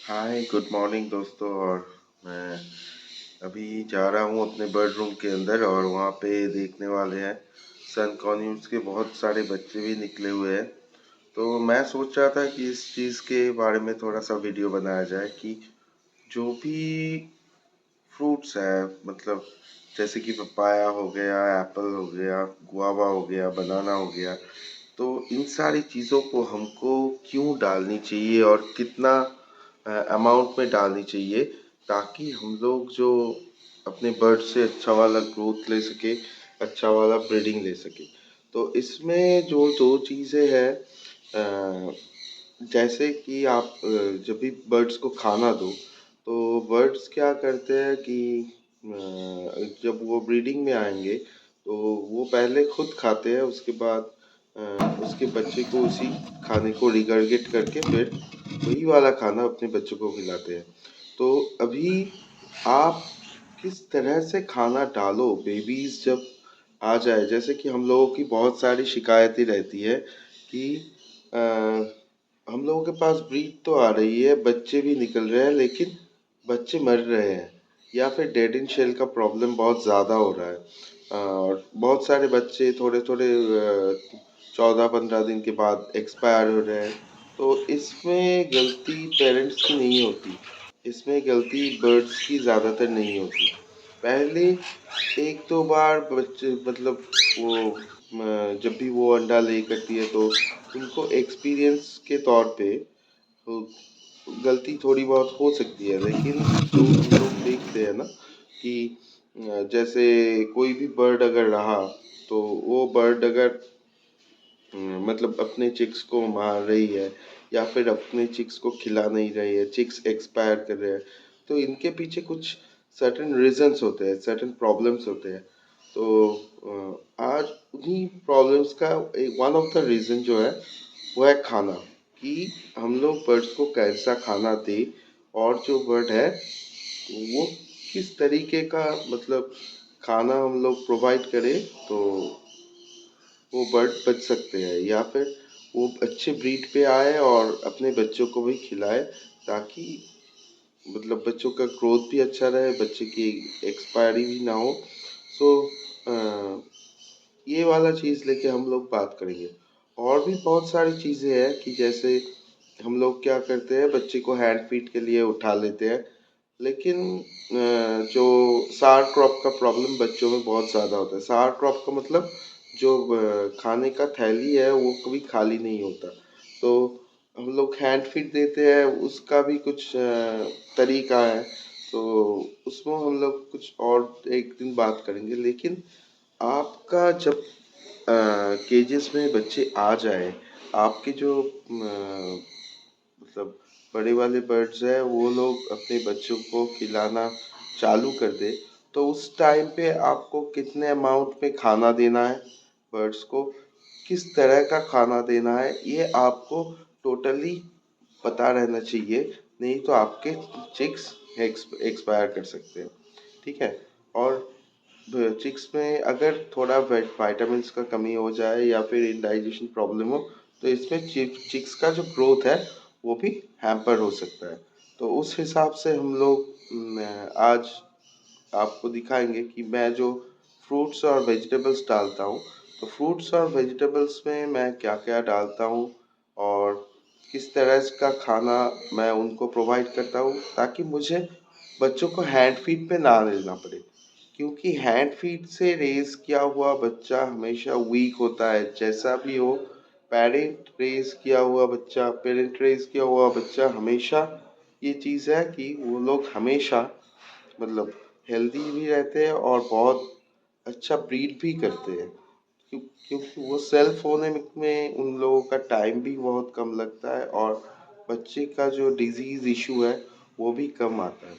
Hi good morning दोस्तों। और मैं अभी जा रहा हूँ अपने बर्ड रूम के अंदर और वहाँ पे देखने वाले हैं सन कॉन्यूर्स के बहुत सारे बच्चे भी निकले हुए हैं। तो मैं सोच रहा था कि इस चीज़ के बारे में थोड़ा सा वीडियो बनाया जाए कि जो भी फ्रूट्स है, मतलब जैसे कि पपाया हो गया, एप्पल हो गया, गुआवा हो गया, बनाना हो गया, तो इन सारी चीज़ों को हमको क्यों डालनी चाहिए और कितना अमाउंट में डालनी चाहिए, ताकि हम लोग जो अपने बर्ड से अच्छा वाला ग्रोथ ले सके, अच्छा वाला ब्रीडिंग ले सके। तो इसमें जो दो चीज़ें हैं, जैसे कि आप जब भी बर्ड्स को खाना दो, तो बर्ड्स क्या करते हैं कि जब वो ब्रीडिंग में आएंगे तो वो पहले खुद खाते हैं, उसके बाद उसके बच्चे को उसी खाने को रिगर्गेट करके फिर वही वाला खाना अपने बच्चों को खिलाते हैं। तो अभी आप किस तरह से खाना डालो बेबीज जब आ जाए, जैसे कि हम लोगों की बहुत सारी शिकायतें रहती है कि अ, हम लोगों के पास ब्रीड तो आ रही है, बच्चे भी निकल रहे हैं, लेकिन बच्चे मर रहे हैं या फिर डेड इन शेल का प्रॉब्लम बहुत ज़्यादा हो रहा है। और बहुत सारे बच्चे थोड़े थोड़े 14-15 दिन के बाद एक्सपायर हो रहे हैं। तो इसमें गलती पेरेंट्स की नहीं होती, इसमें गलती बर्ड्स की ज़्यादातर नहीं होती। पहले 1-2 बार बच्चे, मतलब वो जब भी वो अंडा ले करती है तो उनको एक्सपीरियंस के तौर पे तो गलती थोड़ी बहुत हो सकती है, लेकिन जो हम लोग देखते हैं ना कि जैसे कोई भी बर्ड अगर रहा, तो वो बर्ड अगर मतलब अपने चिक्स को मार रही है या फिर अपने चिक्स को खिला नहीं रही है, चिक्स एक्सपायर कर रहे हैं, तो इनके पीछे कुछ सर्टेन रीजंस होते हैं, सर्टेन प्रॉब्लम्स होते हैं। तो आज उन्हीं प्रॉब्लम्स का एक वन ऑफ द रीज़न जो है वो है खाना, कि हम लोग बर्ड्स को कैसा खाना दें और जो बर्ड है वो किस तरीके का, मतलब खाना हम लोग प्रोवाइड करें तो वो बर्ड बच सकते हैं, या फिर वो अच्छे ब्रीड पे आए और अपने बच्चों को भी खिलाए, ताकि मतलब बच्चों का ग्रोथ भी अच्छा रहे, बच्चे की एक्सपायरी भी ना हो। सो ये वाला चीज़ लेके हम लोग बात करेंगे। और भी बहुत सारी चीज़ें हैं कि जैसे हम लोग क्या करते हैं, बच्चे को हैंड फीड के लिए उठा लेते हैं, लेकिन जो सार क्रॉप का प्रॉब्लम बच्चों में बहुत ज़्यादा होता है। सार क्रॉप का मतलब जो खाने का थैली है वो कभी खाली नहीं होता। तो हम लोग हैंड फीड देते हैं, उसका भी कुछ तरीका है, तो उसमें हम लोग कुछ और एक दिन बात करेंगे। लेकिन आपका जब केजेस में बच्चे आ जाए, आपके जो मतलब बड़े वाले बर्ड्स हैं वो लोग अपने बच्चों को खिलाना चालू कर दे, तो उस टाइम पे आपको कितने अमाउंट में खाना देना है बर्ड्स को, किस तरह का खाना देना है, ये आपको टोटली पता रहना चाहिए। नहीं तो आपके चिक्स एक्सपायर कर सकते हैं, ठीक है। और चिक्स में अगर थोड़ा वाइटामिन का कमी हो जाए या फिर इंडाइजेशन प्रॉब्लम हो, तो इसमें चिक्स का जो ग्रोथ है वो भी हैम्पर हो सकता है। तो उस हिसाब से हम लोग आज आपको दिखाएंगे कि मैं जो फ्रूट्स और वेजिटेबल्स डालता हूँ, तो फ्रूट्स और वेजिटेबल्स में मैं क्या क्या डालता हूँ और किस तरह का खाना मैं उनको प्रोवाइड करता हूँ, ताकि मुझे बच्चों को हैंड फीड पे ना लेना पड़े। क्योंकि हैंड फीड से रेज किया हुआ बच्चा हमेशा वीक होता है, जैसा भी हो। पेरेंट रेज किया हुआ बच्चा हमेशा, ये चीज़ है कि वो लोग हमेशा मतलब हेल्दी भी रहते हैं और बहुत अच्छा ब्रीड भी करते हैं। क्योंकि वो सेल्फ होने में उन लोगों का टाइम भी बहुत कम लगता है और बच्चे का जो डिजीज़ इशू है वो भी कम आता है।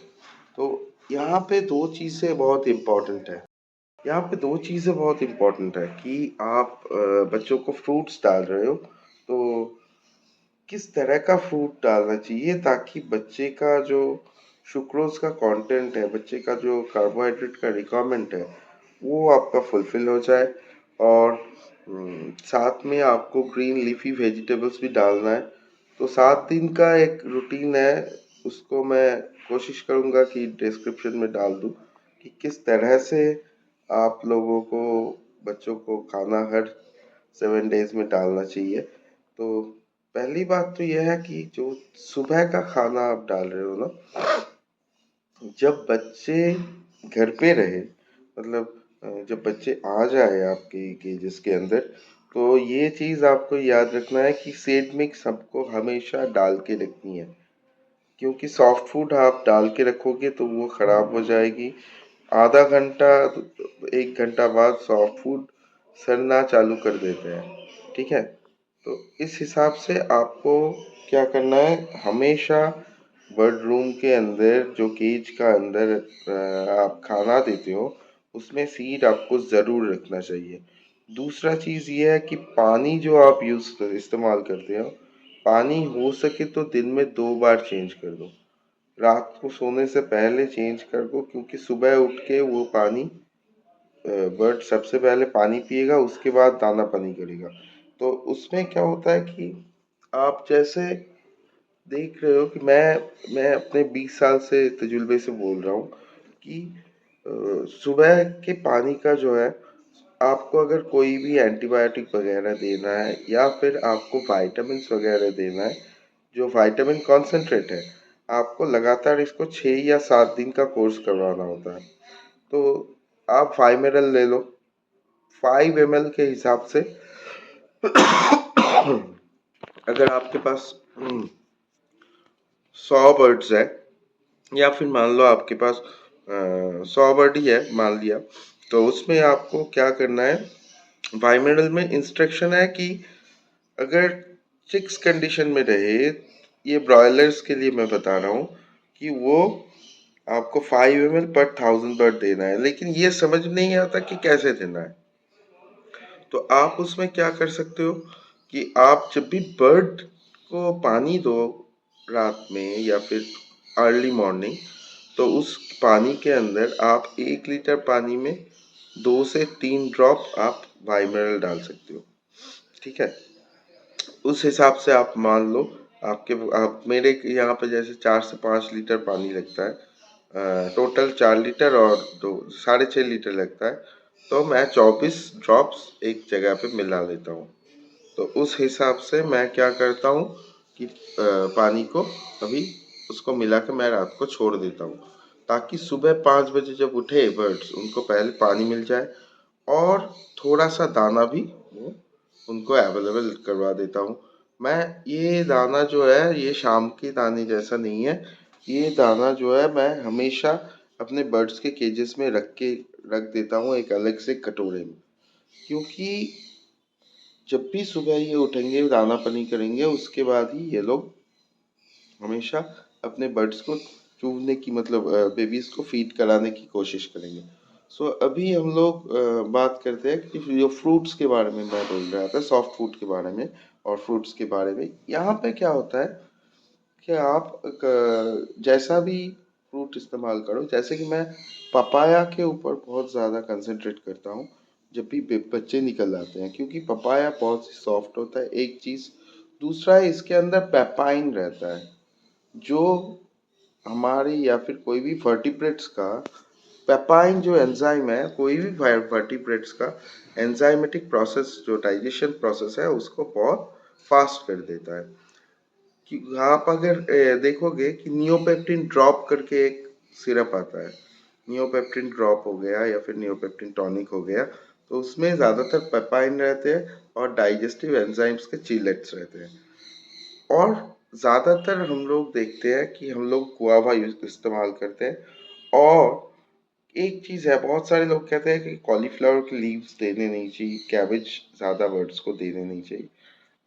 तो यहाँ पे दो चीज़ें बहुत इम्पोर्टेंट है, यहाँ पे दो चीज़ें बहुत इम्पोर्टेंट है कि आप बच्चों को फ्रूट्स डाल रहे हो, तो किस तरह का फ्रूट डालना चाहिए, ताकि बच्चे का जो सुक्रोज का कंटेंट है, बच्चे का जो कार्बोहाइड्रेट का रिक्वायरमेंट है, वो आपका फुलफिल हो जाए। और साथ में आपको ग्रीन लीफी वेजिटेबल्स भी डालना है। तो 7 दिन का एक रूटीन है, उसको मैं कोशिश करूँगा कि डिस्क्रिप्शन में डाल दूँ कि किस तरह से आप लोगों को बच्चों को खाना हर 7 डेज़ में डालना चाहिए। तो पहली बात तो यह है कि जो सुबह का खाना आप डाल रहे हो ना, जब बच्चे घर पे रहे मतलब जब बच्चे आ जाए आपके केजेस के अंदर, तो ये चीज़ आपको याद रखना है कि सीड मिक्स सबको हमेशा डाल के रखनी है, क्योंकि सॉफ्ट फूड आप डाल के रखोगे तो वो खराब हो जाएगी। आधा घंटा 1 घंटा बाद सॉफ्ट फूड सड़ना चालू कर देते हैं, ठीक है। तो इस हिसाब से आपको क्या करना है, हमेशा बेडरूम के अंदर जो केज का अंदर आप खाना देते हो उसमें सीड आपको ज़रूर रखना चाहिए। दूसरा चीज़ ये है कि पानी जो आप इस्तेमाल करते हो, पानी हो सके तो दिन में 2 बार चेंज कर दो। रात को सोने से पहले चेंज कर दो, क्योंकि सुबह उठ के वो पानी बर्ड सबसे पहले पानी पिएगा, उसके बाद दाना पानी करेगा। तो उसमें क्या होता है कि आप जैसे देख रहे हो कि मैं अपने 20 साल से तजुर्बे से बोल रहा हूँ कि सुबह के पानी का जो है, आपको अगर कोई भी एंटीबायोटिक वगैरह देना है या फिर आपको विटामिन्स वगैरह देना है, जो विटामिन कॉन्सेंट्रेट है, आपको लगातार इसको 6 या 7 दिन का कोर्स करवाना होता है। तो आप 5 ml ले लो, 5 ml के हिसाब से अगर आपके पास 100 बर्ड्स है, या फिर मान लो आपके पास 100 बर्ड ही है मान लिया, तो उसमें आपको क्या करना है, 5 ml में इंस्ट्रक्शन है कि अगर चिक्स कंडीशन में रहे, ये ब्रॉयलर्स के लिए मैं बता रहा हूँ कि वो आपको 5 ml पर 1000 बर्ड देना है, लेकिन ये समझ नहीं आता कि कैसे देना है। तो आप उसमें क्या कर सकते हो कि आप जब भी बर्ड को पानी दो रात में या फिर अर्ली मॉर्निंग, तो उस पानी के अंदर आप 1 लीटर पानी में 2 से 3 ड्रॉप आप वाइमिनरल डाल सकते हो, ठीक है। उस हिसाब से आप मान लो आप मेरे यहाँ पे जैसे 4 से 5 लीटर पानी लगता है, टोटल 4 लीटर और 2 6.5 लीटर लगता है, तो मैं 24 ड्रॉप्स एक जगह पे मिला लेता हूँ। तो उस हिसाब से मैं क्या करता हूँ कि पानी को अभी उसको मिला के मैं रात को छोड़ देता हूँ, ताकि सुबह 5 बजे जब उठे बर्ड्स, उनको पहले पानी मिल जाए और थोड़ा सा दाना भी वो उनको अवेलेबल करवा देता हूँ। मैं ये दाना जो है ये शाम के दाने जैसा नहीं है, ये दाना जो है मैं हमेशा अपने बर्ड्स के केजेस में रख देता हूँ एक अलग से कटोरे में, क्योंकि जब भी सुबह ये उठेंगे दाना पानी करेंगे उसके बाद ही ये लोग हमेशा अपने बर्ड्स को चूमने की मतलब बेबीज को फीड कराने की कोशिश करेंगे। सो अभी हम लोग बात करते हैं कि जो फ्रूट्स के बारे में मैं बोल रहा था, सॉफ्ट फूड के बारे में और फ्रूट्स के बारे में। यहाँ पे क्या होता है कि आप जैसा भी फ्रूट इस्तेमाल करो, जैसे कि मैं पपाया के ऊपर बहुत ज़्यादा कंसंट्रेट करता हूँ जब भी बच्चे निकल आते हैं, क्योंकि पपाया बहुत ही सॉफ्ट होता है, एक चीज़। दूसरा है इसके अंदर पेपाइन रहता है, जो हमारी या फिर कोई भी वर्टिब्रेट्स का पेपाइन जो एंजाइम है, कोई भी वर्टिब्रेट्स का एंजाइमेटिक प्रोसेस जो डाइजेशन प्रोसेस है उसको बहुत फास्ट कर देता है। कि आप अगर देखोगे कि नियोपेप्टिन ड्रॉप करके एक सिरप आता है, नियोपेप्टिन ड्रॉप हो गया या फिर नियोपेप्टिन टॉनिक हो गया, तो उसमें ज़्यादातर पेपाइन रहते हैं और डाइजेस्टिव एंजाइम्स के चीलेट्स रहते हैं। और ज़्यादातर हम लोग देखते हैं कि हम लोग गुआवा इस्तेमाल करते हैं। और एक चीज़ है, बहुत सारे लोग कहते हैं कि कॉलीफ्लावर की लीव्स देने नहीं चाहिए, कैबेज ज़्यादा बर्ड्स को देने नहीं चाहिए।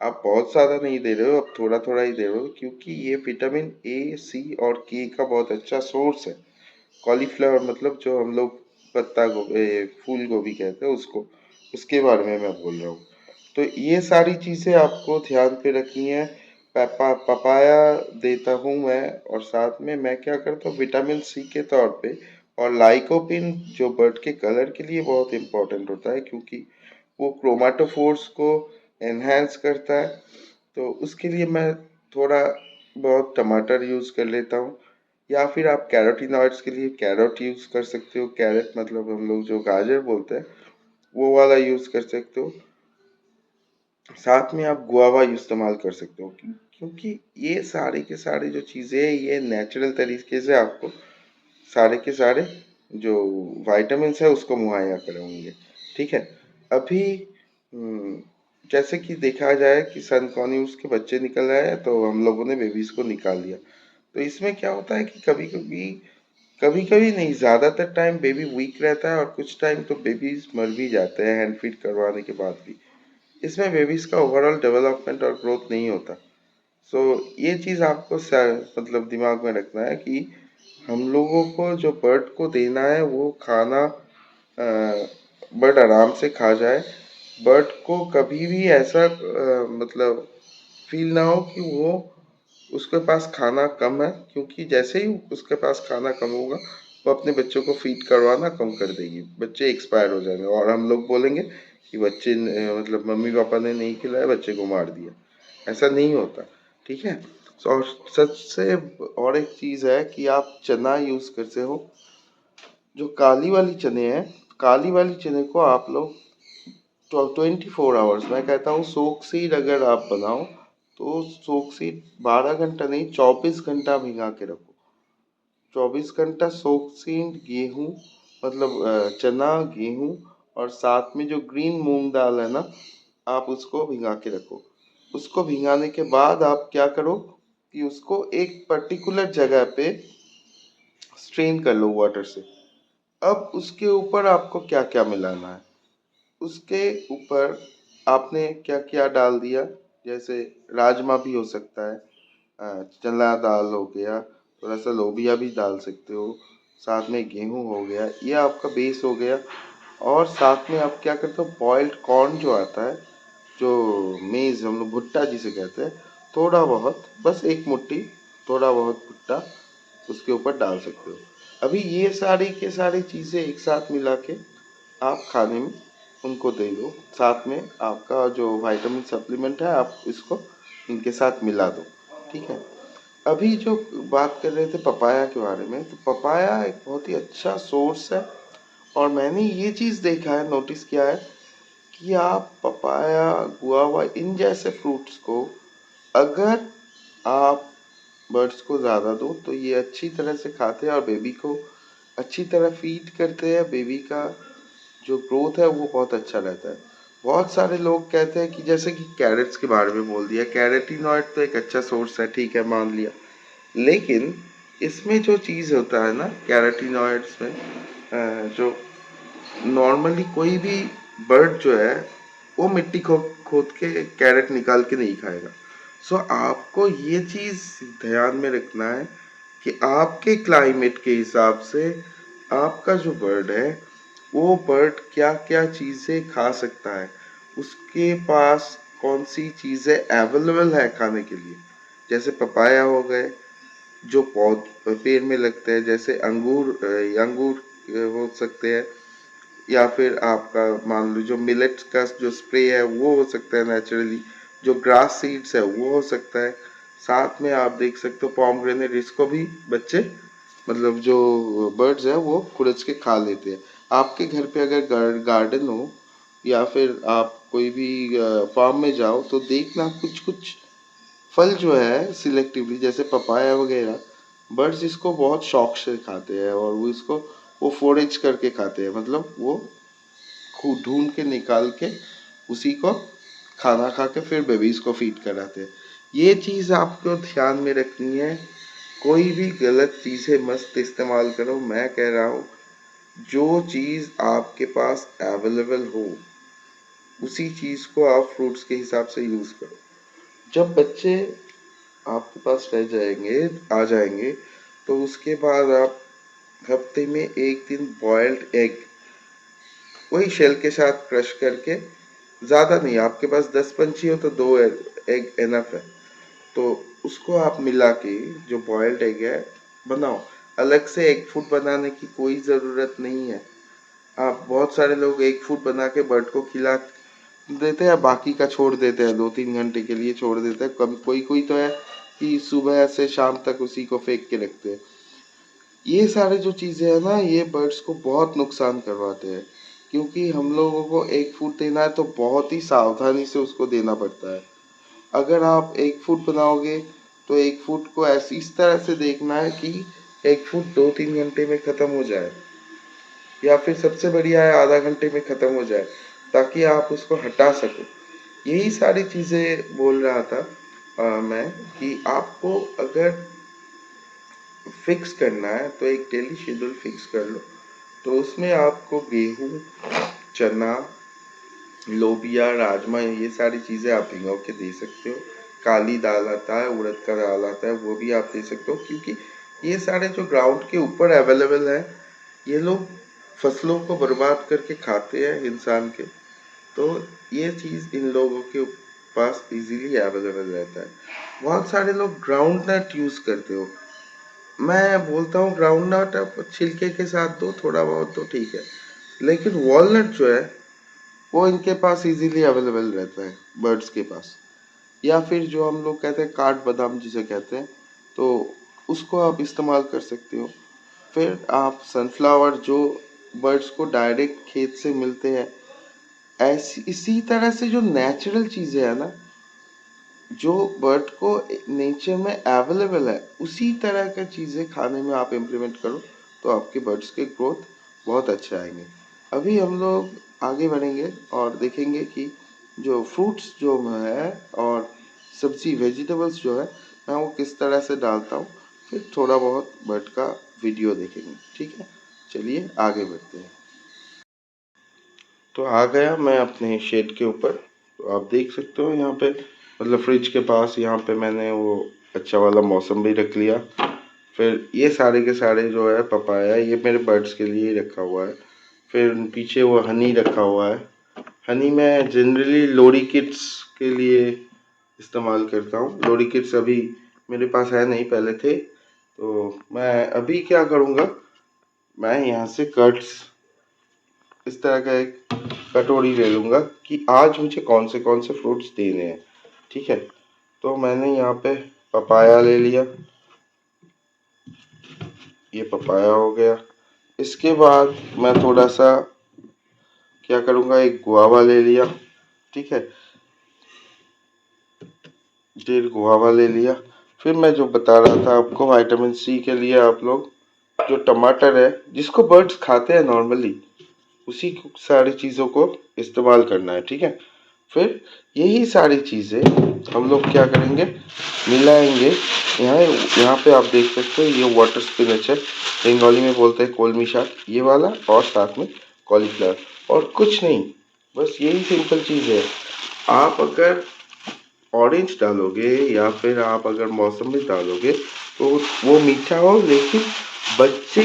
आप बहुत ज़्यादा नहीं दे रहे हो, आप थोड़ा थोड़ा ही दे रहे हो, क्योंकि ये विटामिन ए, सी और के का बहुत अच्छा सोर्स है। कॉलीफ्लावर मतलब जो हम लोग पत्ता गोभी, फूल गोभी कहते हैं उसको, उसके बारे में मैं बोल रहा हूँ। तो ये सारी चीज़ें आपको ध्यान पे रखनी है। पपाया देता हूँ मैं, और साथ में मैं क्या करता हूँ विटामिन सी के तौर पे, और लाइकोपिन जो बर्ड के कलर के लिए बहुत इंपॉर्टेंट होता है, क्योंकि वो क्रोमाटोफोर्स को एनहांस करता है। तो उसके लिए मैं थोड़ा बहुत टमाटर यूज़ कर लेता हूँ, या फिर आप कैरोटीनॉइड्स के लिए कैरट यूज़ कर सकते हो। कैरट मतलब हम लोग जो गाजर बोलते हैं वो वाला यूज़ कर सकते हो। साथ में आप गुआवा इस्तेमाल कर सकते हो, क्योंकि ये सारे के सारे जो चीज़ें हैं ये नेचुरल तरीके से आपको सारे के सारे जो वाइटामिन्स है उसको मुहैया कराएंगे। ठीक है। अभी जैसे कि देखा जाए कि सनकॉन्यूज के बच्चे निकल आए हैं, तो हम लोगों ने बेबीज को निकाल दिया। तो इसमें क्या होता है कि कभी कभी नहीं, ज़्यादातर टाइम बेबी वीक रहता है और कुछ टाइम तो बेबीज मर भी जाते हैं हैंड फीड करवाने के बाद भी। इसमें बेबीज का ओवरऑल डेवलपमेंट और ग्रोथ नहीं होता। सो ये चीज़ आपको मतलब दिमाग में रखना है कि हम लोगों को जो बर्ड को देना है वो खाना बर्ड आराम से खा जाए। बर्ड को कभी भी ऐसा मतलब फील ना हो कि वो उसके पास खाना कम है, क्योंकि जैसे ही उसके पास खाना कम होगा वो अपने बच्चों को फीड करवाना कम कर देगी, बच्चे एक्सपायर हो जाएंगे और हम लोग बोलेंगे कि बच्चे मतलब मम्मी पापा ने नहीं खिलाया, बच्चे को मार दिया। ऐसा नहीं होता। ठीक है। और सबसे और एक चीज़ है कि आप चना यूज़ करते हो, जो काली वाली चने हैं, काली वाली चने को आप लोग 24 आवर्स, मैं कहता हूँ सोक सीड अगर आप बनाओ तो सोक सीड 12 घंटा नहीं 24 घंटा भिगा के रखो। 24 घंटा सोक सीड गेहूँ, मतलब चना गेहूँ और साथ में जो ग्रीन मूंग दाल है ना, आप उसको भिगा के रखो। उसको भिगाने के बाद आप क्या करो कि उसको एक पर्टिकुलर जगह पे स्ट्रेन कर लो वाटर से। अब उसके ऊपर आपको क्या क्या मिलाना है, उसके ऊपर आपने क्या क्या डाल दिया, जैसे राजमा भी हो सकता है, चना दाल हो गया, थोड़ा सा लोबिया भी डाल सकते हो, साथ में गेहूं हो गया, ये आपका बेस हो गया। और साथ में आप क्या करते हो, बॉइल्ड कॉर्न जो आता है, जो मेज़ हम लोग भुट्टा जिसे कहते हैं, थोड़ा बहुत, बस एक मुट्ठी थोड़ा बहुत भुट्टा उसके ऊपर डाल सकते हो। अभी ये सारी के सारी चीज़ें एक साथ मिला के आप खाने में उनको दे दो। साथ में आपका जो विटामिन सप्लीमेंट है आप इसको इनके साथ मिला दो। ठीक है। अभी जो बात कर रहे थे पपाया के बारे में, तो पपाया एक बहुत ही अच्छा सोर्स है। और मैंने ये चीज़ देखा है, नोटिस किया है कि आप पपाया, गुआवा इन जैसे फ्रूट्स को अगर आप बर्ड्स को ज़्यादा दो तो ये अच्छी तरह से खाते हैं और बेबी को अच्छी तरह फीड करते हैं। बेबी का जो ग्रोथ है वो बहुत अच्छा रहता है। बहुत सारे लोग कहते हैं कि जैसे कि कैरेट्स के बारे में बोल दिया, कैरेटीनॉइड तो एक अच्छा सोर्स है, ठीक है मान लिया, लेकिन इसमें जो चीज़ होता है ना कैरेटीनॉइड्स में, जो नॉर्मली कोई भी बर्ड जो है वो मिट्टी खोद के कैरेट निकाल के नहीं खाएगा। सो आपको ये चीज़ ध्यान में रखना है कि आपके क्लाइमेट के हिसाब से आपका जो बर्ड है वो बर्ड क्या क्या चीज़ें खा सकता है, उसके पास कौन सी चीज़ें अवेलेबल है खाने के लिए। जैसे पपाया हो गए जो पौध पेड़ में लगते हैं, जैसे अंगूर हो सकते हैं, या फिर आपका मान लो जो मिलेट्स का जो स्प्रे है वो हो सकता है नेचुरली, जो ग्रास सीड्स है वो हो सकता है। साथ में आप देख सकते हो पॉमग्रेनेट, इसको भी बच्चे मतलब जो बर्ड्स है वो खुरच के खा लेते हैं। आपके घर पे अगर गार्डन हो या फिर आप कोई भी फार्म में जाओ तो देखना कुछ कुछ फल जो है सिलेक्टिवली, जैसे पपाया वगैरह, बर्ड्स इसको बहुत शौक से खाते हैं और वो इसको वो फोरेज करके खाते हैं, मतलब वो खूब ढूंढ के निकाल के उसी को खाना खा के फिर बेबीज को फीड कराते हैं। ये चीज़ आपको ध्यान में रखनी है। कोई भी गलत चीज़ें मत इस्तेमाल करो। मैं कह रहा हूँ जो चीज़ आपके पास अवेलेबल हो उसी चीज़ को आप फ्रूट्स के हिसाब से यूज़ करो। जब बच्चे आपके पास रह जाएंगे आ जाएंगे तो उसके बाद आप हफ्ते में एक दिन बॉइल्ड एग वही शेल के साथ क्रश करके, ज़्यादा नहीं, आपके पास 10 पंछी हो तो 2 एग एनफ है, तो उसको आप मिला के जो बॉइल्ड एग है बनाओ। अलग से एग फूड बनाने की कोई ज़रूरत नहीं है। आप बहुत सारे लोग एग फूड बना के बर्ड को खिला देते हैं, बाकी का छोड़ देते हैं, 2-3 घंटे के लिए छोड़ देते हैं। कभी कोई कोई तो है कि सुबह से शाम तक उसी को फेंक के रखते हैं। ये सारे जो चीज़ें हैं ना, ये बर्ड्स को बहुत नुकसान करवाते हैं, क्योंकि हम लोगों को एक फूड देना है तो बहुत ही सावधानी से उसको देना पड़ता है। अगर आप एक फूड बनाओगे तो एक फूड को ऐसी इस तरह से देखना है कि एक फूड 2-3 घंटे में ख़त्म हो जाए, या फिर सबसे बढ़िया है आधा घंटे में ख़त्म हो जाए, ताकि आप उसको हटा सको। यही सारी चीज़ें बोल रहा था मैं, कि आपको अगर फिक्स करना है तो एक डेली शेड्यूल फिक्स कर लो। तो उसमें आपको गेहूँ, चना, लोबिया, राजमा, ये सारी चीज़ें आप भिगो के दे सकते हो। काली दाल आता है, उड़द का दाल आता है, वो भी आप दे सकते हो, क्योंकि ये सारे जो ग्राउंड के ऊपर अवेलेबल है, ये लोग फसलों को बर्बाद करके खाते हैं इंसान के। तो ये चीज़ इन लोगों के पास इजीली अवेलेबल रहता है। बहुत सारे लोग ग्राउंड नट यूज़ करते हो। मैं बोलता हूँ ग्राउंड नट आप छिलके के साथ दो, थोड़ा बहुत तो ठीक है, लेकिन वॉलनट जो है वो इनके पास इजीली अवेलेबल रहता है, बर्ड्स के पास। या फिर जो हम लोग कहते हैं काठ बादाम जिसे कहते हैं, तो उसको आप इस्तेमाल कर सकते हो। फिर आप सनफ्लावर जो बर्ड्स को डायरेक्ट खेत से मिलते हैं, ऐसी इसी तरह से जो नेचुरल चीज़ें हैं ना, जो बर्ड को नेचर में अवेलेबल है, उसी तरह की चीज़ें खाने में आप इम्प्लीमेंट करो, तो आपके बर्ड्स के ग्रोथ बहुत अच्छे आएंगे। अभी हम लोग आगे बढ़ेंगे और देखेंगे कि जो फ्रूट्स जो है और सब्जी वेजिटेबल्स जो है, मैं वो किस तरह से डालता हूँ। फिर थोड़ा बहुत बर्ड का वीडियो देखेंगे, ठीक है। चलिए आगे बढ़ते हैं। तो आ गया मैं अपने शेड के ऊपर। तो आप देख सकते हो यहाँ पे, मतलब फ्रिज के पास, यहाँ पे मैंने वो अच्छा वाला मौसम भी रख लिया। फिर ये सारे के सारे जो है पपाया, ये मेरे बर्ड्स के लिए ही रखा हुआ है। फिर पीछे वो हनी रखा हुआ है। हनी मैं जनरली लोरी किड्स के लिए इस्तेमाल करता हूँ। लोरी किड्स अभी मेरे पास है नहीं, पहले थे। तो मैं अभी क्या करूँगा, मैं यहाँ से कट्स इस तरह का एक कटोरी ले लूँगा कि आज मुझे कौन से फ्रूट्स देने हैं, ठीक है। तो मैंने यहाँ पे पपाया ले लिया, ये पपाया हो गया। इसके बाद मैं थोड़ा सा क्या करूँगा, एक गुआवा ले लिया, ठीक है, 1.5 गुआवा ले लिया। फिर मैं जो बता रहा था आपको, विटामिन सी के लिए आप लोग जो टमाटर है, जिसको बर्ड्स खाते हैं नॉर्मली, उसी सारी चीज़ों को इस्तेमाल करना है, ठीक है। फिर यही सारी चीज़ें हम लोग क्या करेंगे, मिलाएंगे। यहाँ यहाँ पे आप देख सकते हो, ये वाटर स्पिनच है, बंगाली में बोलते हैं कलमी शाक, ये वाला, और साथ में कॉलीफ्लावर, और कुछ नहीं, बस यही सिंपल चीज़ है। आप अगर ऑरेंज डालोगे या फिर आप अगर मौसमी डालोगे तो वो मीठा हो, लेकिन बच्चे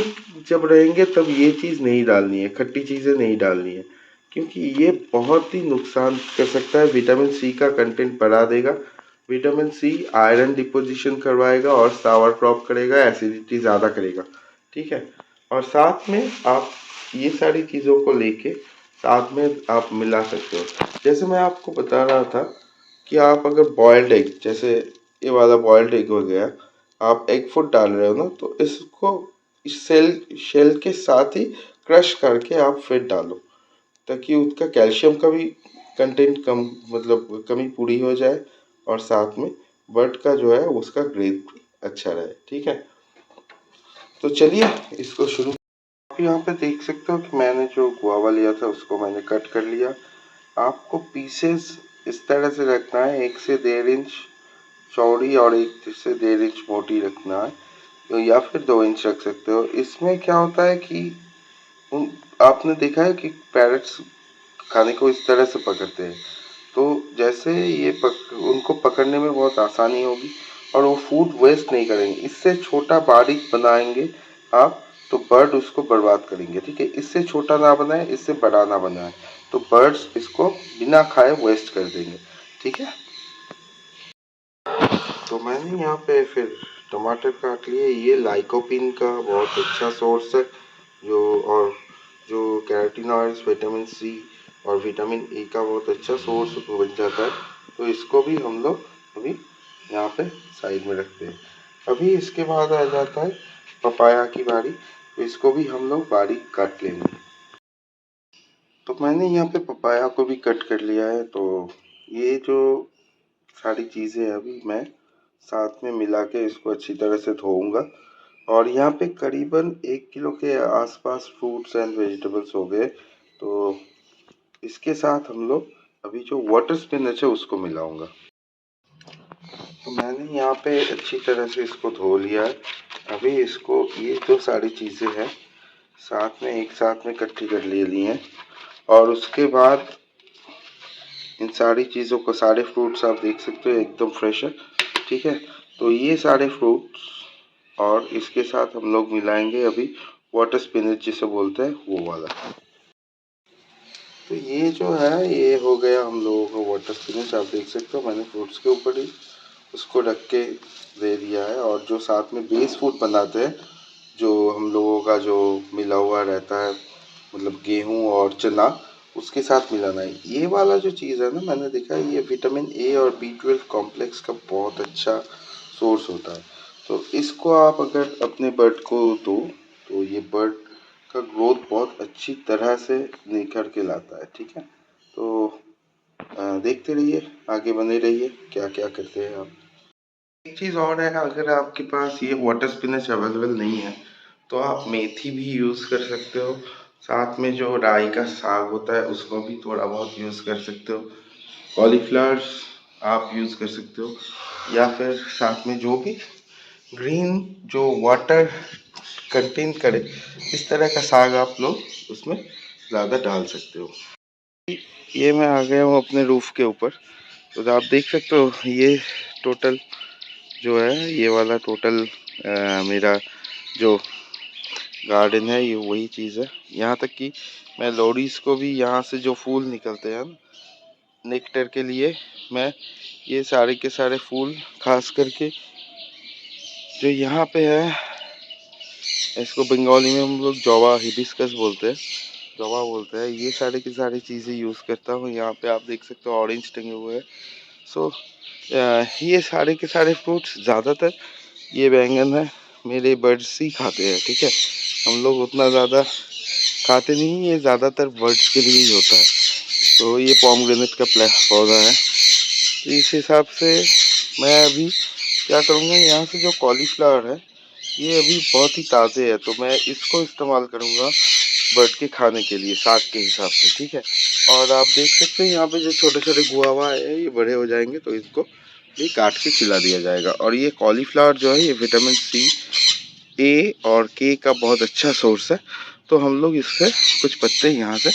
जब रहेंगे तब ये चीज़ नहीं डालनी है, खट्टी चीज़ें नहीं डालनी है, क्योंकि ये बहुत ही नुकसान कर सकता है। विटामिन सी का कंटेंट बढ़ा देगा। विटामिन सी आयरन डिपोजिशन करवाएगा और सावर क्रॉप करेगा, एसिडिटी ज़्यादा करेगा, ठीक है। और साथ में आप ये सारी चीज़ों को लेके साथ में आप मिला सकते हो। जैसे मैं आपको बता रहा था कि आप अगर बॉयल्ड एग, जैसे ये वाला बॉयल्ड एग हो गया, आप एग फूड डाल रहे हो ना, तो इसको इस शेल के साथ ही क्रश करके आप फिर डालो, ताकि उसका कैल्शियम का भी कंटेंट कम, मतलब कमी पूरी हो जाए, और साथ में बर्ड का जो है उसका ग्रेथ अच्छा रहे, ठीक है। तो चलिए इसको शुरू। आप यहाँ पे देख सकते हो कि मैंने जो गुआवा लिया था उसको मैंने कट कर लिया। आपको पीसेस इस तरह से रखना है, 1 से 1.5 इंच चौड़ी और 1 से 1.5 इंच मोटी रखना है, तो या फिर 2 इंच रख सकते हो। इसमें क्या होता है कि आपने देखा है कि पैरट्स खाने को इस तरह से पकड़ते हैं, तो जैसे ये उनको पकड़ने में बहुत आसानी होगी और वो फूड वेस्ट नहीं करेंगे। इससे छोटा बारीक बनाएंगे आप तो बर्ड उसको बर्बाद करेंगे, ठीक है। इससे छोटा ना बनाए, इससे बड़ा ना बनाए, तो बर्ड्स इसको बिना खाए वेस्ट कर देंगे, ठीक है। तो मैंने यहाँ पे फिर टमाटर काट लिए। ये लाइकोपिन का बहुत अच्छा सोर्स है, जो और जो कैरोटीनॉइड्स, विटामिन सी और विटामिन ए का बहुत अच्छा सोर्स बन जाता है। तो इसको भी हम लोग अभी यहाँ पे साइड में रखते हैं। अभी इसके बाद आ जाता है पपाया की बारी, तो इसको भी हम लोग बारीक काट लेंगे। तो मैंने यहाँ पे पपाया को भी कट कर लिया है। तो ये जो सारी चीज़ें अभी मैं साथ में मिला के इसको अच्छी तरह से धोऊंगा। और यहाँ पे करीबन 1 किलो के आसपास फ्रूट्स एंड वेजिटेबल्स हो गए। तो इसके साथ हम लोग अभी जो वाटर स्पिनच है उसको मिलाऊंगा। तो मैंने यहाँ पे अच्छी तरह से इसको धो लिया है। अभी इसको ये जो सारी चीज़ें हैं साथ में एक साथ में इकट्ठी कर ली हैं। और उसके बाद इन सारी चीज़ों को, सारे फ्रूट्स आप देख सकते हो एकदम फ्रेश है, ठीक है। तो ये सारे फ्रूट्स और इसके साथ हम लोग मिलाएंगे अभी वाटर स्पिनच जिसे बोलते हैं वो वाला। तो ये जो है ये हो गया हम लोगों का वाटर स्पिनच। आप देख सकते हो मैंने फ्रूट्स के ऊपर ही उसको रख के दे दिया है। और जो साथ में बेस फूड बनाते हैं, जो हम लोगों का जो मिला हुआ रहता है, मतलब गेहूं और चना, उसके साथ मिलाना है। ये वाला जो चीज़ है ना, मैंने देखा है ये विटामिन ए और B12 कॉम्प्लेक्स का बहुत अच्छा सोर्स होता है। तो इसको आप अगर अपने बर्ड को दो तो ये बर्ड का ग्रोथ बहुत अच्छी तरह से निखर के लाता है, ठीक है। तो देखते रहिए, आगे बने रहिए, क्या क्या करते हैं आप। एक चीज़ और है, अगर आपके पास ये वाटर स्पिनच अवेलेबल नहीं है तो आप मेथी भी यूज़ कर सकते हो। साथ में जो राई का साग होता है उसको भी थोड़ा बहुत यूज़ कर सकते हो। कॉलीफ्लावर्स आप यूज़ कर सकते हो, या फिर साथ में जो भी ग्रीन जो वाटर कंटेन करे इस तरह का साग आप लोग उसमें ज़्यादा डाल सकते हो। ये मैं आ गया हूँ अपने रूफ़ के ऊपर। तो आप देख सकते हो ये टोटल जो है ये वाला टोटल मेरा जो गार्डन है ये वही चीज़ है। यहाँ तक कि मैं लोरीज को भी यहाँ से जो फूल निकलते हैं नेक्टर के लिए, मैं ये सारे के सारे फूल खास करके जो यहाँ पे है, इसको बंगाली में हम लोग जवा हिबिस्कस बोलते हैं, जवा बोलते हैं, ये सारे की सारी चीज़ें यूज़ करता हूँ। यहाँ पे आप देख सकते हो ऑरेंज टंगे हुए हैं। सो ये सारे के सारे फ्रूट्स ज़्यादातर ये बैंगन है मेरे बर्ड्स ही खाते हैं, ठीक है। हम लोग उतना ज़्यादा खाते नहीं, ये ज़्यादातर बर्ड्स के लिए ही होता है। तो ये पोमग्रेनेट का पौधा है। तो इस हिसाब से मैं अभी क्या करूँगा, यहाँ से जो कॉलीफ्लावर है ये अभी बहुत ही ताज़े है, तो मैं इसको इस्तेमाल करूँगा बर्ड के खाने के लिए साग के हिसाब से, ठीक है। और आप देख सकते हैं यहाँ पे जो छोटे छोटे गुआवा है ये बड़े हो जाएंगे तो इसको भी काट के खिला दिया जाएगा। और ये कॉलीफ्लावर जो है ये विटामिन C, A और K का बहुत अच्छा सोर्स है। तो हम लोग इससे कुछ पत्ते यहाँ से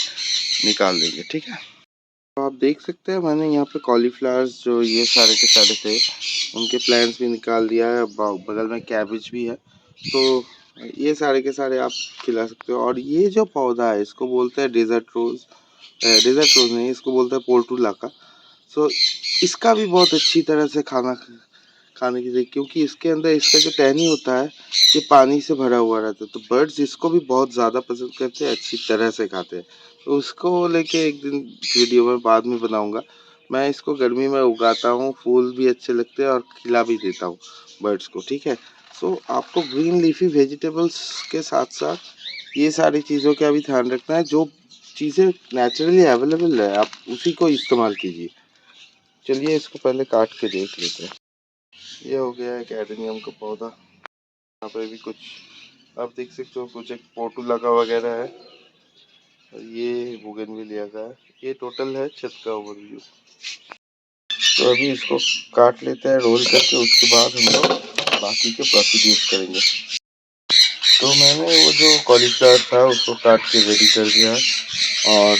निकाल देंगे, ठीक है। तो आप देख सकते हैं मैंने यहाँ पे कॉलीफ्लावर्स जो ये सारे के सारे थे उनके प्लांट्स भी निकाल दिया है। बगल में कैबेज भी है। तो ये सारे के सारे आप खिला सकते हो। और ये जो पौधा है इसको बोलते हैं डेजर्ट रोज, डेजर्ट रोज नहीं, इसको बोलते हैं पोर्टुलाका। सो इसका भी बहुत अच्छी तरह से खाने की चीज़, क्योंकि इसके अंदर इसका जो टहनी होता है ये पानी से भरा हुआ रहता है। तो बर्ड्स इसको भी बहुत ज़्यादा पसंद करते हैं, अच्छी तरह से खाते हैं। तो उसको लेके एक दिन वीडियो में बाद में बनाऊंगा। मैं इसको गर्मी में उगाता हूँ, फूल भी अच्छे लगते हैं और खिला भी देता हूँ बर्ड्स को, ठीक है। सो आपको ग्रीन लीफी वेजिटेबल्स के साथ साथ ये सारी चीज़ों का भी ध्यान रखना है। जो चीज़ें नेचुरली अवेलेबल है आप उसी को इस्तेमाल कीजिए। चलिए इसको पहले काट के देख लेते हैं। ये हो गया है एडेनियम का पौधा। यहाँ पे भी कुछ आप देख सकते हो, कुछ एक पोर्टुलाका वगैरह है और ये बोगनविलिया का है। ये टोटल है छत का ओवरव्यू। तो अभी इसको काट लेते हैं रोल करके, उसके बाद हम लोग बाकी के प्रोसीड्यूर्स करेंगे। तो मैंने वो जो कॉलीफ्लावर था उसको काट के रेडी कर दिया है। और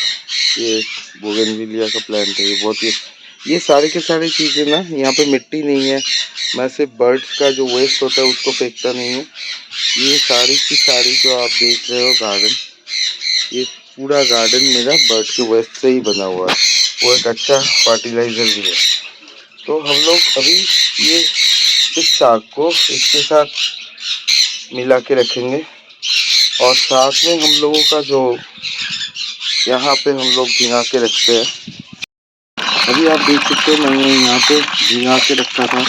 ये बोगनविलिया का प्लांट है, ये बहुत ही, ये सारे के सारे चीज़ें ना, यहाँ पे मिट्टी नहीं है, मैं सिर्फ बर्ड्स का जो वेस्ट होता है उसको फेंकता नहीं हूँ। ये सारी की सारी जो आप देख रहे हो गार्डन, ये पूरा गार्डन मेरा बर्ड के वेस्ट से ही बना हुआ है। वो एक अच्छा फर्टिलाइज़र भी है। तो हम लोग अभी ये इस साग को इसके साथ मिला के रखेंगे। और साथ में हम लोगों का जो यहाँ पे हम लोग भिगा के रखते हैं अभी आप देख सकते हो मैंने यहाँ पे भिगा के रखा था,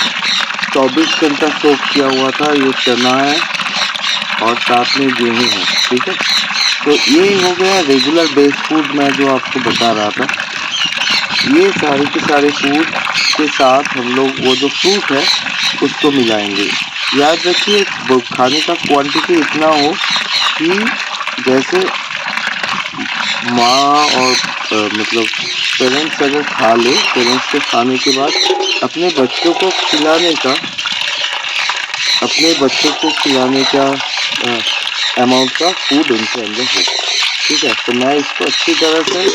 24 घंटा सोक किया हुआ था। ये चना है और साथ में गेहूँ है, ठीक है। तो ये हो गया रेगुलर बेस फूड मैं जो आपको बता रहा था। ये सारे के सारे फूड के साथ हम लोग वो जो फ्रूट है उसको मिलाएंगे। याद रखिए खाने का क्वांटिटी इतना हो कि जैसे माँ और मतलब पेरेंट्स अगर खा ले, पेरेंट्स के खाने के बाद अपने बच्चों को खिलाने का अमाउंट का फूड उनके अंदर हो, ठीक है। तो मैं इसको अच्छी तरह से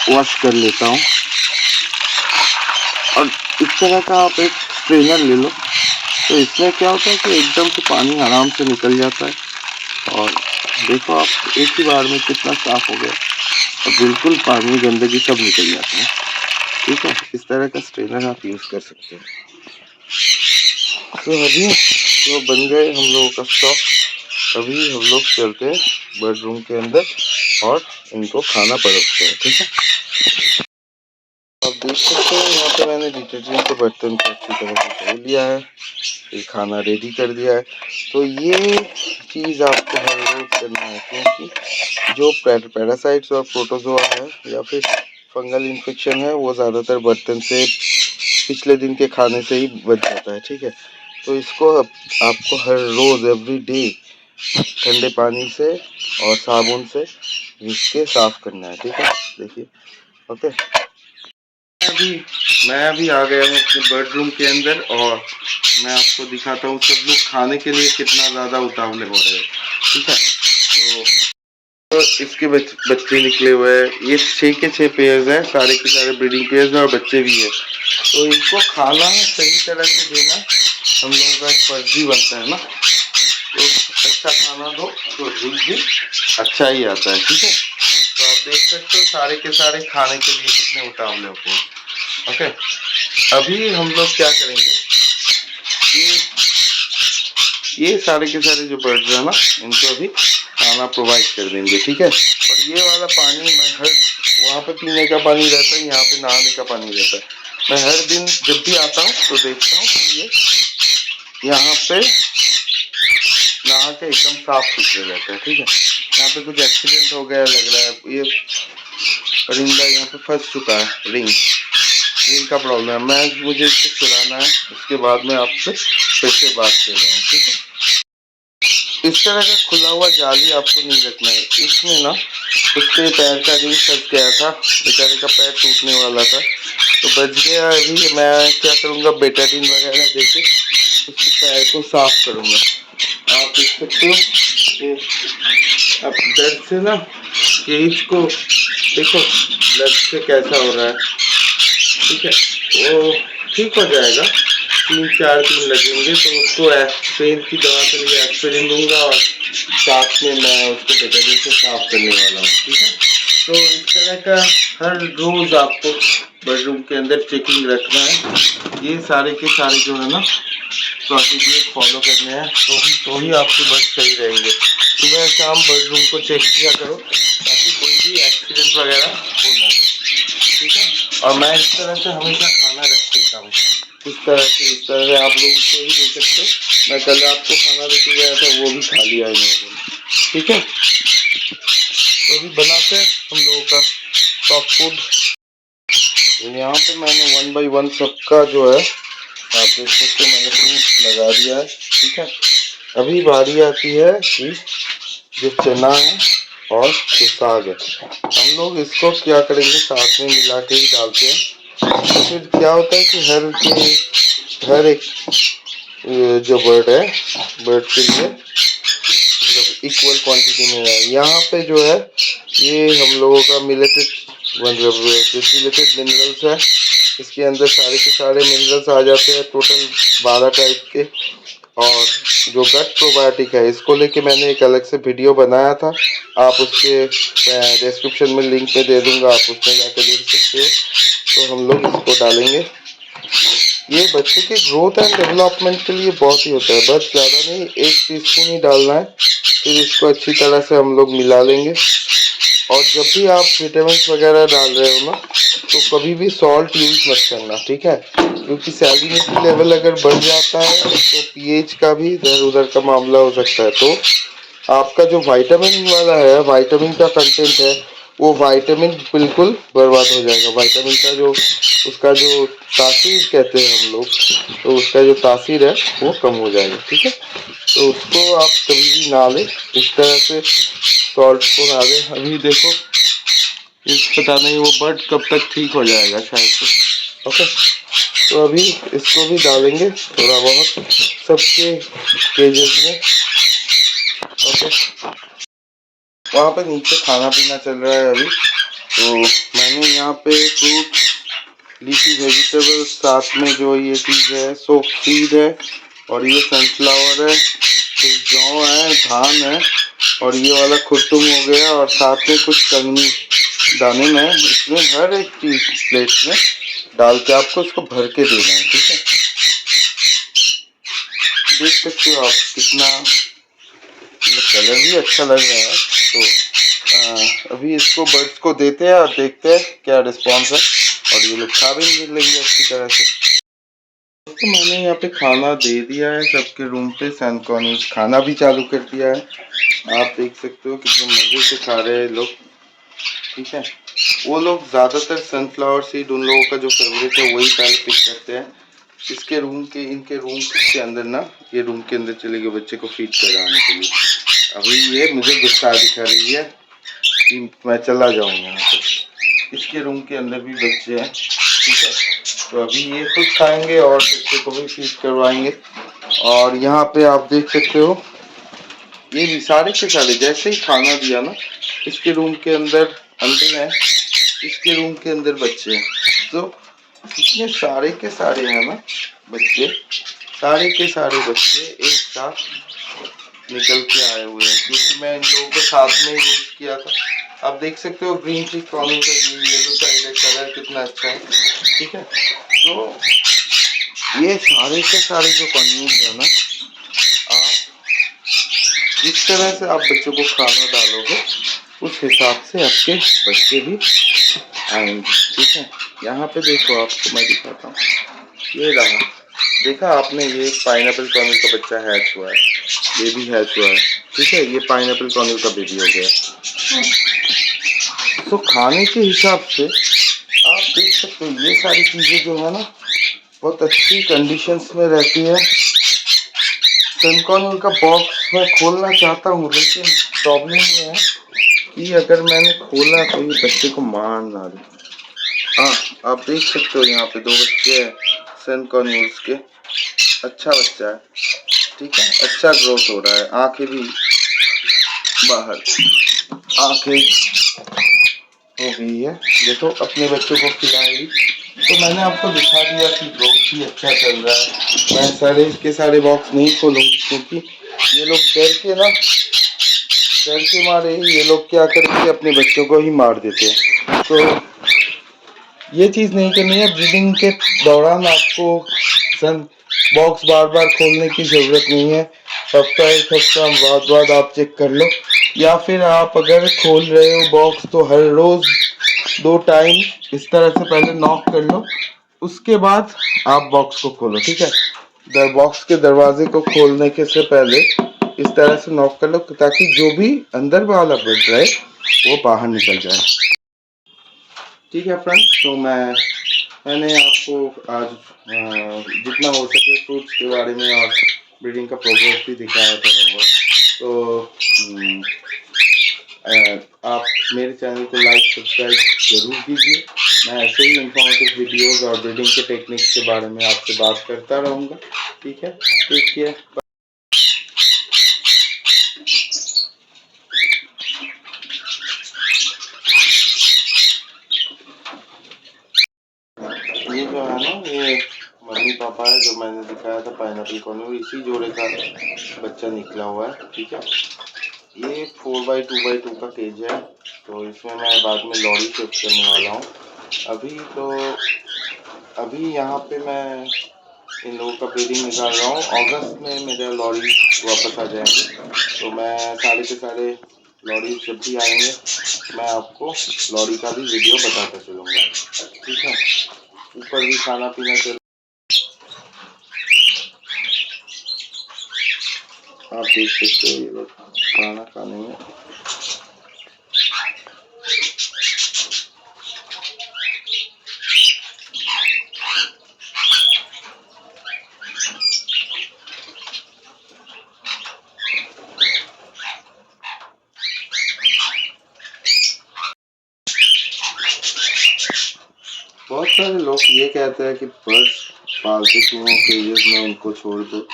वॉश कर लेता हूँ और इस तरह का आप एक स्ट्रेनर ले लो। तो इसमें क्या होता है कि एकदम से पानी आराम से निकल जाता है और देखो आप एक ही बार में कितना साफ हो गया और बिल्कुल पानी गंदगी सब निकल जाता है, ठीक है। इस तरह का स्ट्रेनर आप यूज़ कर सकते हैं। तो अभी तो बन गए हम लोगों का स्टॉक। अभी हम लोग चलते हैं बेडरूम के अंदर और इनको खाना परोसते हैं, ठीक है। आप देख सकते हैं यहाँ पे मैंने डिटर्जेंट के बर्तन को अच्छी तरह से धो लिया है, ये खाना रेडी कर दिया है। तो ये चीज़ आपको हर रोज करना है क्योंकि जो पैरासाइट्स और प्रोटोजोआ है या फिर फंगल इन्फेक्शन है वो ज़्यादातर बर्तन से पिछले दिन के खाने से ही बच जाता है, ठीक है। तो इसको आपको हर रोज़ एवरी डे ठंडे पानी से और साबुन से घिस के साफ करना है, ठीक है। देखिए, ओके। मैं अभी आ गया हूँ अपने बेडरूम के अंदर और मैं आपको दिखाता हूँ सब लोग खाने के लिए कितना ज़्यादा उतावले हो रहे हैं, ठीक है। तो इसके बच्चे निकले हुए हैं, ये 6 के 6 पेयर्स हैं, सारे के सारे ब्रीडिंग पेयर्स हैं और बच्चे भी हैं। तो इनको खाना सही तरह से देना हम लोगों का एक फर्जी बनता है ना। तो अच्छा खाना दो तो रिजल्ट भी अच्छा ही आता है, ठीक है। तो आप देख सकते हो सारे के सारे खाने के लिए कितने उतावले होते हैं, ओके। अभी हम लोग क्या करेंगे, ये सारे के सारे जो बर्ड्स हैं ना इनको अभी खाना प्रोवाइड कर देंगे, ठीक है। और ये वाला पानी मैं हर वहाँ पे पीने का पानी रहता है, यहाँ पे नहाने का पानी रहता है। मैं हर दिन जब भी आता हूँ तो देखता हूँ कि ये यहाँ पे नहा के एकदम साफ सुथरे रहता है, ठीक है। यहाँ पे कुछ एक्सीडेंट हो गया लग रहा है, ये परिंदा यहाँ पे फंस चुका है, रिंग का प्रॉब्लम है। मुझे इससे छुड़ाना है, उसके बाद में आपसे फिर से बात कर रहा हूँ, ठीक है। इस तरह का खुला हुआ जाली आपको नहीं रखना है, इसमें ना उसके पैर का रिंग फंस गया था, बेचारे का पैर टूटने वाला था तो बच गया। अभी मैं क्या करूँगा, बेटाडीन वगैरह देके उसके पैर को साफ करूँगा। आप देख सकते हो अब दर्द से ना केज को देखो, ब्लड से कैसा हो रहा है, ठीक है। वो ठीक हो जाएगा, 3-4 दिन लगेंगे। तो उसको पेन की दवा के लिए एस्पिरिन दूंगा और साथ में मैं उसको बेटाडीन से साफ करने वाला हूँ, ठीक है। तो इस तरह का हर रोज आपको बेडरूम के अंदर चेकिंग रखना है। ये सारे के सारे जो है ना प्रोसीजर फॉलो करने हैं तो ही आपके बर्ड सही रहेंगे। सुबह शाम बेडरूम को चेक किया करो ताकि कोई भी एक्सीडेंट वगैरह हो ना, ठीक है। और मैं इस तरह से हमेशा खाना रख देता हूँ, इस तरह से आप लोग उसको भी दे सकते हो। मैं कल रात को खाना लेके गया था, वो भी खा लिया इन्होंने, ठीक है। तो अभी बनाते हैं हम लोगों का सॉफ्ट फूड। यहाँ पे मैंने 1 बाय 1 सबका जो है आप देख सकते हो मैंने फ्रूट लगा दिया है, ठीक है। अभी बारी आती है कि जो चना है और जो साग है, हम लोग इसको क्या करेंगे साथ में मिला के ही डालते हैं। तो फिर क्या होता है कि हर एक जो बर्ड है, बर्ड के लिए मतलब इक्वल क्वांटिटी में है। यहाँ पे जो है ये हम लोगों का मतलब मिनरल्स है, इसके अंदर सारे के सारे मिनरल्स आ जाते हैं, टोटल 12 टाइप के। और जो गट प्रोबायोटिक है इसको लेके मैंने एक अलग से वीडियो बनाया था, आप उसके डिस्क्रिप्शन में लिंक पे दे दूंगा, आप उसमें जाकर देख सकते हो। तो हम लोग इसको डालेंगे, ये बच्चे के ग्रोथ एंड डेवलपमेंट के लिए बहुत ही होता है, बस ज़्यादा नहीं, 1 टीस्पून ही डालना है। फिर इसको अच्छी तरह से हम लोग मिला लेंगे और जब भी आप विटामिन वगैरह डाल रहे हो ना, तो कभी भी सॉल्ट यूज मत करना, ठीक है? क्योंकि सैलिनिटी लेवल अगर बढ़ जाता है तो पीएच का भी इधर उधर का मामला हो सकता है। तो आपका जो विटामिन वाला है, विटामिन का कंटेंट है, वो विटामिन बिल्कुल बर्बाद हो जाएगा। विटामिन का जो उसका जो तासीर कहते हैं हम लोग, तो उसका जो तासीर है वो कम हो जाएगा, ठीक है? तो उसको आप कभी भी ना लें, इस तरह से सॉल्ट को ना लें। अभी देखो, इस पता नहीं वो बर्ड कब तक ठीक हो जाएगा शायद से। ओके, तो अभी इसको भी डालेंगे थोड़ा बहुत सबके केजेस में। ओके, वहाँ पे नीचे खाना पीना चल रहा है अभी। तो मैंने यहाँ पे फ्रूट, लीफी वेजिटेबल, साथ में जो ये चीज़ है सोप सीड है, और ये सनफ्लावर है, फिर जौ है, धान है, और ये वाला खुरतुम हो गया, और साथ में कुछ कंगनी दाने में इसमें हर एक चीज़ प्लेट में डाल के आपको इसको भर के देना है, ठीक है? देख सकते हो आप कितना कलर भी अच्छा लग रहा है। तो अभी इसको बर्ड्स को देते हैं और देखते हैं क्या रिस्पॉन्स है, और ये लोग खा भी लेंगे अच्छी तरह से। तो मैंने यहाँ पे खाना दे दिया है सबके रूम पे। सैनकॉनिस खाना भी चालू कर दिया है। आप देख सकते हो कितने मज़े से खा रहे हैं लोग, ठीक है? वो लोग ज़्यादातर सनफ्लावर सीड उन लोगों का जो फेवरेट है वही पहले पिक करते हैं। इनके रूम के अंदर ना, ये रूम के अंदर चले गए बच्चे को फीड कराने के लिए। अभी ये मुझे गुस्सा दिखा रही है कि मैं चला जाऊँ यहाँ से। इसके रूम के अंदर भी बच्चे हैं, ठीक है? तो अभी ये खुद खाएंगे और बच्चे को भी फीड करवाएंगे। और यहाँ पे आप देख सकते हो ये भी सारे के सारे जैसे ही खाना दिया ना, इसके रूम के अंदर अंडे हैं, इसके रूम के अंदर बच्चे हैं। तो इतने सारे के सारे हैं ना बच्चे, सारे के सारे बच्चे एक साथ निकल के आए हुए हैं, क्योंकि मैं इन लोगों को साथ में यूज किया था। आप देख सकते हो ग्रीन ट्री कॉलोनी का येलो साइड है, कलर कितना अच्छा है, ठीक है? तो ये सारे के सारे जो कॉलोनीज है ना, आप जिस तरह से आप बच्चों को खाना डालोगे उस हिसाब से आपके बच्चे भी आएंगे, ठीक है? यहाँ पे देखो, आपको मैं दिखाता हूँ, ये रहा, देखा आपने, ये पाइनएप्पल कॉर्नल का बच्चा हैच हुआ है, बेबी हैच हुआ है, ठीक है? ये पाइनएप्पल कॉर्नल का बेबी हो गया। तो खाने के हिसाब से आप देख सकते हो ये सारी चीज़ें जो है ना बहुत अच्छी कंडीशंस में रहती है। सनकॉर्नल का बॉक्स मैं खोलना चाहता हूँ, लेकिन प्रॉब्लम ये है कि अगर मैंने खोला तो ये बच्चे को मार ना दे। हाँ, आप देख सकते हो यहाँ पे दो बच्चे हैं सनकॉर्नल्स के। अच्छा बच्चा है, ठीक है? अच्छा ग्रोथ हो रहा है, आंखें भी बाहर, आंखें हो गई है। देखो अपने बच्चों को खिलाएगी। तो मैंने आपको दिखा दिया कि ग्रोथ भी अच्छा चल रहा है। मैं सारे के सारे बॉक्स नहीं खोलूँगी, क्योंकि ये लोग डर के मारे ये लोग क्या करते अपने बच्चों को ही मार देते हैं। तो ये चीज़ नहीं करनी है। ब्रीडिंग के दौरान आपको सन बॉक्स बार बार खोलने की ज़रूरत नहीं है। हफ्ता एक हफ्ता बाद आप चेक कर लो, या फिर आप अगर खोल रहे हो बॉक्स तो हर रोज़ 2 टाइम इस तरह से पहले नॉक कर लो, उसके बाद आप बॉक्स को खोलो, ठीक है? बॉक्स के दरवाजे को खोलने के से पहले इस तरह से नॉक कर लो, ताकि जो भी अंदर वाला बर्ड रहे वो बाहर निकल जाए, ठीक है फ्रेंड्स? तो मैंने आपको आज जितना हो सके फ्रूट्स के बारे में और ब्रीडिंग का प्रोग्रेस भी दिखाया थोड़ा बहुत। तो आप मेरे चैनल को लाइक सब्सक्राइब ज़रूर कीजिए। मैं ऐसे ही इंफॉर्मेटिव वीडियोस और ब्रीडिंग के टेक्निक्स के बारे में आपसे बात करता रहूँगा, ठीक है? Take care. ये जो है ना, ये मम्मी पापा है जो मैंने दिखाया था पाइनएप्पल कॉर्नर, इसी जोड़े का बच्चा निकला हुआ है, ठीक है? ये 4x2x2 का केज है। तो इसमें मैं बाद में लॉरी शिफ्ट करने वाला हूँ। अभी यहाँ पे मैं इन लोगों का ब्रीडिंग निकाल रहा हूँ। अगस्त में मेरा लॉरी वापस आ जाएंगे, तो मैं सारे के सारे लॉरी जब भी आएंगे मैं आपको लॉरी का भी वीडियो बताता चलूँगा, ठीक है। ऊपर भी खाना पीना चल, आप देख सकते हो ये लोग खाना खाने में। बहुत सारे लोग ये कहते हैं कि बर्ड्स पालते क्यों हो केजेस में, उनको छोड़ दो।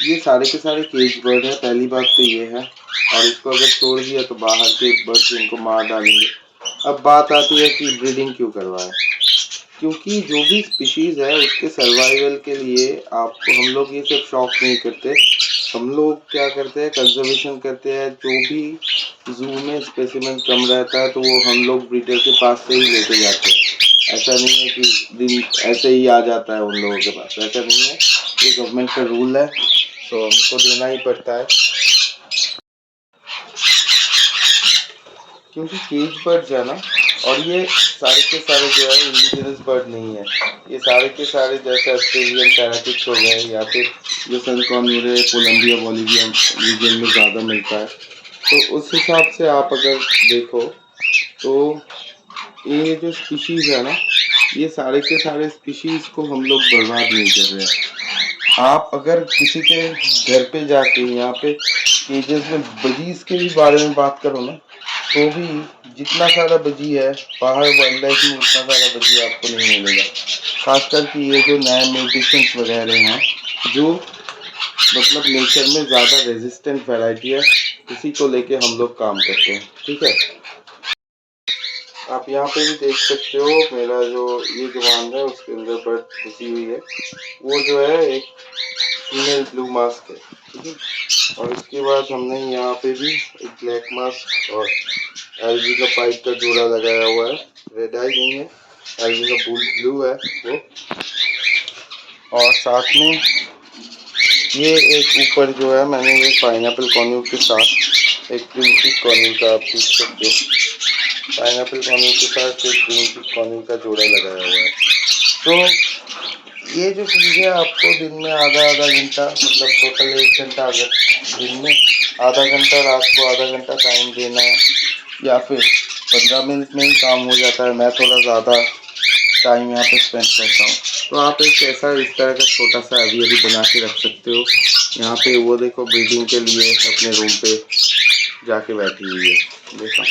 ये सारे के सारे केज बर्ड है, पहली बात तो ये है। और इसको अगर छोड़ दिया तो बाहर के बर्ड्स इनको मार डालेंगे। अब बात आती है कि ब्रीडिंग क्यों करवाएं, क्योंकि जो भी स्पीशीज़ है उसके सर्वाइवल के लिए आपको हम लोग ये सब शौक नहीं करते। हम लोग क्या करते हैं, कंजर्वेशन करते हैं। जो भी जू में स्पेसिमेन कम रहता है तो वो हम लोग ब्रीडर के पास से ही लेके जाते हैं। ऐसा नहीं है कि दिन ऐसे ही आ जाता है उन लोगों के पास, ऐसा नहीं है। ये गवर्नमेंट का रूल है, तो हमको देना ही पड़ता है। क्योंकि केज बर्ड्स है ना, और ये सारे के सारे जो है इंडिजिनस बर्ड नहीं है। ये सारे के सारे जैसे ऑस्ट्रेलियन पैराकिट्स हो गए, या फिर जो सन कॉर्नुरे कोलंबिया बोलिविया रीजन में ज़्यादा मिलता है। तो उस हिसाब से आप अगर देखो तो ये जो स्पीशीज़ है ना, ये सारे के सारे स्पीशीज़ को हम लोग बर्बाद नहीं कर रहे हैं। आप अगर किसी के घर पे जाके यहाँ पे केजेस में बजीज के भी बारे में बात करो ना, तो भी जितना सारा बजी है बाहर वाइल्ड लाइफ में उतना सारा बजी आपको नहीं मिलेगा। खासकर कि ये जो नए म्यूटेशंस वगैरह हैं, जो मतलब नेचर में ज़्यादा रेजिस्टेंट वैरायटी है, उसी को लेके हम लोग काम करते हैं, ठीक है। आप यहाँ पे भी देख सकते हो मेरा जो ये जवान है उसके अंदर बर्ड घुसी हुई है। वो जो है एक फीमेल ब्लू मास्क है, ठीक है। और इसके बाद हमने यहाँ पे भी एक ब्लैक मास्क और एलजी का पाइप का जोड़ा लगाया हुआ है। रेड आई नहीं है, एलजी का ब्लू है वो। और साथ में ये एक ऊपर जो है मैंने ये पाइनएप्पल कॉर्न्यूल के साथ एक प्रिंसिक कॉर्न्यूल का, आप देख सकते हो पाइनएप्पल कॉर्न्यूल के साथ एक प्रिंसिक कॉर्न्यूल का जोड़ा लगाया हुआ है। तो ये जो चीज़ है आपको दिन में आधा घंटा, मतलब टोटल 1 घंटा, अगर दिन में आधा घंटा, रात को आधा घंटा टाइम देना है, या फिर 15 मिनट में ही काम हो जाता है। मैं थोड़ा ज़्यादा टाइम यहाँ पे स्पेंड करता हूँ। तो आप एक ऐसा इस तरह का छोटा सा एवियरी बना के रख सकते हो। यहाँ पे वो देखो ब्रीडिंग के लिए अपने रूम पे जाके बैठी हुई है, देखो।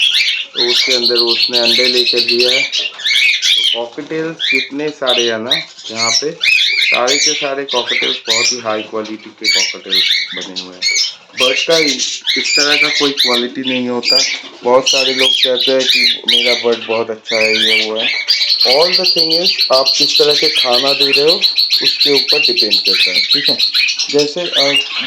तो उसके अंदर उसने अंडे लेकर दिया है। तो कॉकटेल्स जितने सारे हैं ना यहाँ पे, सारे के सारे कॉकटेल्स बहुत ही हाई क्वालिटी के कॉकटेल्स बने हुए हैं। बर्ड का इस तरह का कोई क्वालिटी नहीं होता। बहुत सारे लोग कहते हैं कि मेरा बर्ड बहुत अच्छा है, ये वो है। ऑल द थिंग इज आप किस तरह के खाना दे रहे हो उसके ऊपर डिपेंड करता है, ठीक है। जैसे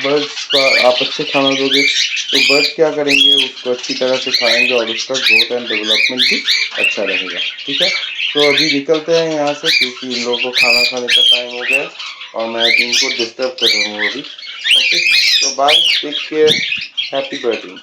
बर्ड्स का आप अच्छे खाना दोगे तो बर्ड्स क्या करेंगे, उसको अच्छी तरह से खाएंगे और उसका ग्रोथ एंड डेवलपमेंट भी अच्छा रहेगा, ठीक है। तो अभी निकलते हैं यहाँ से, क्योंकि इन लोगों को खाना खाने का टाइम हो गया और मैं इनको डिस्टर्ब कर रहा हूँ अभी। ओके, तो bye, take care, happy birthday.